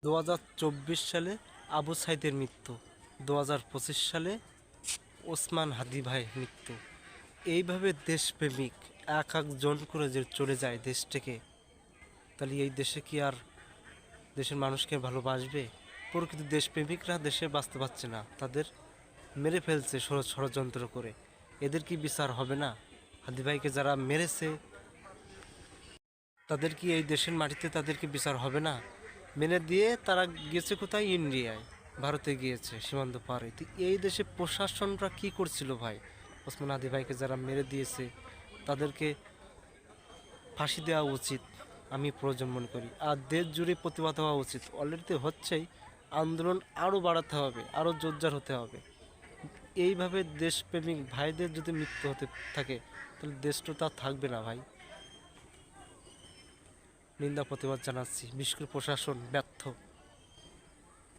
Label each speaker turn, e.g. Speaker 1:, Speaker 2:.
Speaker 1: 2024 সালে আবু সাইদের মৃত্যু, 2025 সালে ওসমান হাদি ভাইয়ের মৃত্যু। এইভাবে দেশপ্রেমিক এক একজন করে যে চলে যায় দেশ থেকে, তাহলে এই দেশে কি আর দেশের মানুষকে ভালোবাসবে? প্রকৃত দেশপ্রেমিকরা দেশে বাঁচতে পারছে না, তাদের মেরে ফেলছে ষড়যন্ত্র করে। এদের কি বিচার হবে না? হাদি ভাইকে যারা মেরেছে তাদের কি এই দেশের মাটিতে তাদেরকে বিচার হবে না? মেনে দিয়ে তারা গেছে কোথায়? ইন্ডিয়ায়, ভারতে গিয়েছে সীমান্ত পারে। তো এই দেশে প্রশাসনরা কি করছিল ভাই? ওসমান হাদি ভাইকে যারা মেরে দিয়েছে তাদেরকে ফাঁসি দেওয়া উচিত, আমি প্রয়োজন মনে করি। আর দেশ জুড়ে প্রতিবাদ হওয়া উচিত, অলরেডি হচ্ছেই। আন্দোলন আরও বাড়াতে হবে, আরও জোরদার হতে হবে। এইভাবে দেশপ্রেমিক ভাইদের যদি মৃত্যু হতে থাকে তাহলে দেশটা তো আর থাকবে না ভাই। নিন্দা প্রতিবাদ জানাচ্ছি, বিশেষ করে প্রশাসন ব্যর্থ।